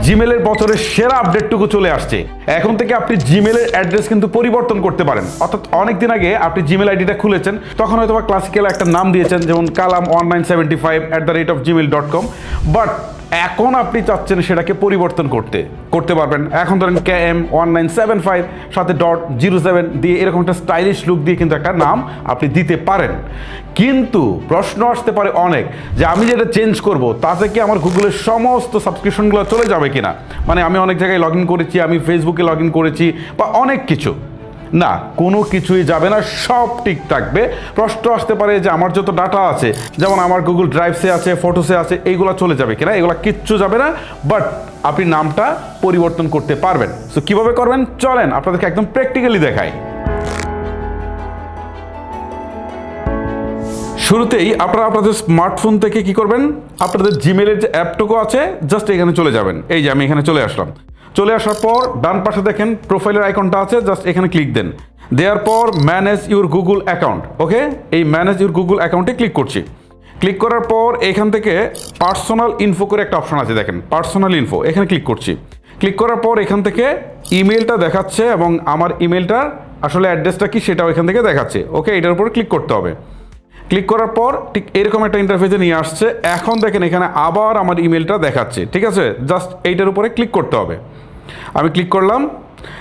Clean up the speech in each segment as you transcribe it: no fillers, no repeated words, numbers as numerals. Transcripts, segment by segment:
জিমেলের বছরের সেরা আপডেটটুকু চলে আসছে। এখন থেকে আপনি জিমেলের অ্যাড্রেস কিন্তু পরিবর্তন করতে পারেন। অর্থাৎ অনেকদিন আগে আপনি জিমেল আইডিটা খুলেছেন, তখন হয়তো বা ক্লাসিক্যাল একটা নাম দিয়েছেন, যেমন kalam1975@gmail.com, বাট এখন আপনি চাচ্ছেন সেটাকে পরিবর্তন করতে পারবেন। এখন ধরেন KM1975 সাথে .07 দিয়ে এরকম একটা স্টাইলিশ লুক দিয়ে কিন্তু একটা নাম আপনি দিতে পারেন। কিন্তু প্রশ্ন আসতে পারে অনেক, যে আমি যেটা চেঞ্জ করব তাতে কি আমার গুগলের সমস্ত সাবস্ক্রিপশনগুলো চলে যাবে কিনা। মানে আমি অনেক জায়গায় লগ ইন করেছি, আমি ফেসবুকে লগ ইন করেছি বা অনেক কিছু, না কোনো কিছুই যাবে না, সব ঠিক থাকবে। প্রশ্ন আসতে পারে যে আমার যত ডাটা আছে, যেমন আমার গুগল ড্রাইভসে আছে, ফটোসে আছে, এইগুলো চলে যাবে কিনা। এগুলো কিচ্ছু যাবে না, বাট আপনি নামটা পরিবর্তন করতে পারবেন। সো কীভাবে করবেন চলেন আপনাদেরকে একদম প্র্যাকটিক্যালি দেখাই। শুরুতেই আপনারা আপনাদের স্মার্টফোন থেকে কি করবেন, আপনাদের জিমেলের যে অ্যাপটুকু আছে জাস্ট এখানে চলে যাবেন। এই যে আমি এখানে চলে আসলাম। চলে আসার পর ডান পাশে দেখেন প্রোফাইলের আইকনটা আছে, জাস্ট এখানে ক্লিক দেন। দেওয়ার পর ম্যানেজ ইউর গুগল অ্যাকাউন্ট, ওকে, এই ম্যানেজ ইউর গুগল অ্যাকাউন্টে ক্লিক করছি। ক্লিক করার পর এখান থেকে পার্সোনাল ইনফো করে একটা অপশন আছে, দেখেন পার্সোনাল ইনফো, এখানে ক্লিক করছি। ক্লিক করার পর এখান থেকে ইমেলটা দেখাচ্ছে এবং আমার ইমেলটার আসলে অ্যাড্রেসটা কি সেটাও এখান থেকে দেখাচ্ছে, ওকে, এটার উপর ক্লিক করতে হবে। ক্লিক করার পর ঠিক এরকম একটা ইন্টারফেসে নিয়ে আসছে। এখন দেখেন এখানে আবার আমার ইমেলটা দেখাচ্ছে, ঠিক আছে, জাস্ট এইটার উপরে ক্লিক করতে হবে। আমি ক্লিক করলাম।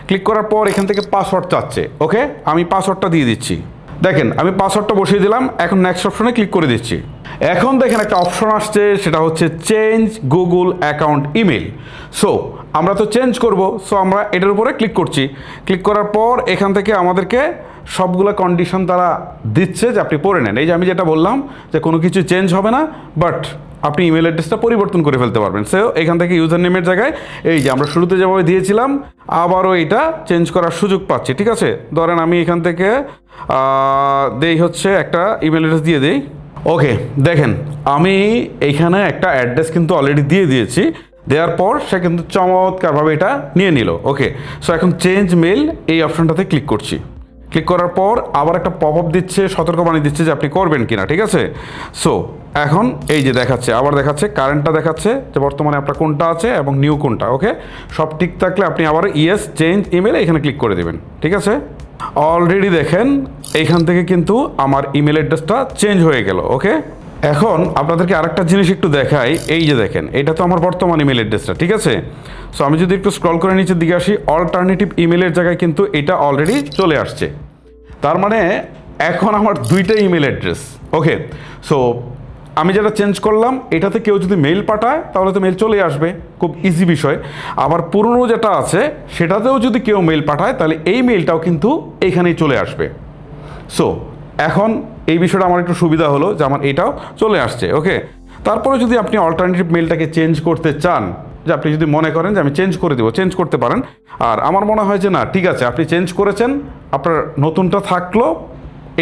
ক্লিক করার পর এখান থেকে পাসওয়ার্ড চাচ্ছে, ওকে, আমি পাসওয়ার্ডটা দিয়ে দিচ্ছি। দেখেন আমি পাসওয়ার্ডটা বসিয়ে দিলাম। এখন নেক্সট অপশনে ক্লিক করে দিচ্ছি। এখন দেখেন একটা অপশন আসছে, সেটা হচ্ছে change Google account email. So আমরা তো চেঞ্জ করব, সো আমরা এটার উপরে ক্লিক করছি। ক্লিক করার পর এখান থেকে আমাদেরকে সবগুলো কন্ডিশন তারা দিচ্ছে যে আপনি পড়ে নেন। এই যে আমি যেটা বললাম যে কোনো কিছু চেঞ্জ হবে না, বাট আপনি ইমেল অ্যাড্রেসটা পরিবর্তন করে ফেলতে পারবেন। সো এখান থেকে ইউজার নেমের জায়গায় এই যে আমরা শুরুতে যেভাবে দিয়েছিলাম আবারও এটা চেঞ্জ করার সুযোগ পাচ্ছি, ঠিক আছে। ধরেন আমি এখান থেকে দেই হচ্ছে একটা ইমেল অ্যাড্রেস দিয়ে দিই, ওকে। দেখেন আমি এইখানে একটা অ্যাড্রেস কিন্তু অলরেডি দিয়ে দিয়েছি। দেওয়ার পর সে কিন্তু চমৎকারভাবে এটা নিয়ে নিল, ওকে। সো এখন চেঞ্জ মেল এই অপশনটাতে ক্লিক করছি। ক্লিক করার পর আবার একটা পপ আপ দিচ্ছে, সতর্কবাণী দিচ্ছে যে আপনি করবেন কিনা, ঠিক আছে। সো এখন এই যে দেখাচ্ছে, আবার দেখাচ্ছে কারেন্টটা দেখাচ্ছে যে বর্তমানে আপনার কোনটা আছে এবং নিউ কোনটা, ওকে। সব ঠিক থাকলে আপনি আবার ইয়েস চেঞ্জ ইমেল এখানে ক্লিক করে দেবেন, ঠিক আছে। অলরেডি দেখেন এইখান থেকে কিন্তু আমার ইমেল অ্যাড্রেসটা চেঞ্জ হয়ে গেল, ওকে। এখন আপনাদেরকে আরেকটা জিনিস একটু দেখাই। এই যে দেখেন এটা তো আমার বর্তমান ইমেল অ্যাড্রেসটা, ঠিক আছে। সো আমি যদি একটু স্ক্রল করে নিচের দিকে আসি, অল্টারনেটিভ ইমেলের জায়গায় কিন্তু এটা অলরেডি চলে আসছে। তার মানে এখন আমার দুইটা ইমেল অ্যাড্রেস, ওকে। সো আমি যেটা চেঞ্জ করলাম এটাতে কেউ যদি মেইল পাঠায় তাহলে তো মেইল চলে আসবে, খুব ইজি বিষয়। আবার পুরনো যেটা আছে সেটাতেও যদি কেউ মেইল পাঠায় তাহলে এই মেইলটাও কিন্তু এইখানেই চলে আসবে। সো এখন এই বিষয়টা আমার একটু সুবিধা হলো যে আমার এটাও চলে আসছে, ওকে। তারপরে যদি আপনি অল্টারনেটিভ মেইলটাকে চেঞ্জ করতে চান, যে আপনি যদি মনে করেন যে আমি চেঞ্জ করে দেবো, চেঞ্জ করতে পারেন। আর আমার মনে হয় যে না, ঠিক আছে, আপনি চেঞ্জ করেছেন, আপনার নতুনটা থাকলো,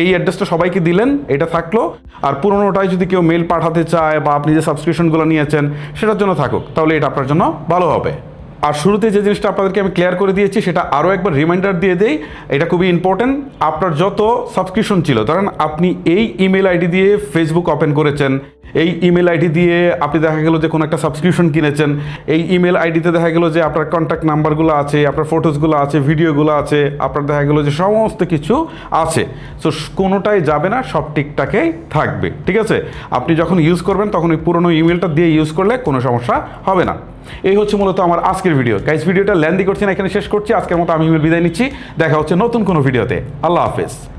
এই অ্যাড্রেসটা সবাইকে দিলেন, এটা থাকলো। আর পুরোনোটাই যদি কেউ মেল পাঠাতে চায় বা আপনি যে সাবস্ক্রিপশনগুলো নিয়েছেন সেটার জন্য থাকুক, তাহলে এটা আপনার জন্য ভালো হবে। আর শুরুতে যে জিনিসটা আপনাদেরকে আমি ক্লিয়ার করে দিয়েছি সেটা আরও একবার রিমাইন্ডার দিয়ে দেই, এটা খুবই ইম্পর্টেন্ট। আপনার যত সাবস্ক্রিপশন ছিল, ধরেন আপনি এই ইমেল আইডি দিয়ে ফেসবুক ওপেন করেছেন, এই ইমেল আইডি দিয়ে আপনি দেখা গেলো যে কোনো একটা সাবস্ক্রিপশন কিনেছেন, এই ইমেল আইডিতে দেখা গেলো যে আপনার কন্ট্যাক্ট নাম্বারগুলো আছে, আপনার ফটোসগুলো আছে, ভিডিওগুলো আছে, আপনার দেখা গেলো যে সমস্ত কিছু আছে। সো কোনোটাই যাবে না, সব ঠিকঠাকই থাকবে, ঠিক আছে। আপনি যখন ইউজ করবেন তখন ওই পুরোনো ইমেলটা দিয়ে ইউজ করলে কোনো সমস্যা হবে না। এই হচ্ছে মূলত আমার আজকের ভিডিও। গাইস ভিডিওটা লেন্দি করছি না, এখানে শেষ করছি। আজকের মতো আমি বিদায় নিচ্ছি। দেখা হচ্ছে নতুন কোনো ভিডিওতে। আল্লাহ হাফেজ।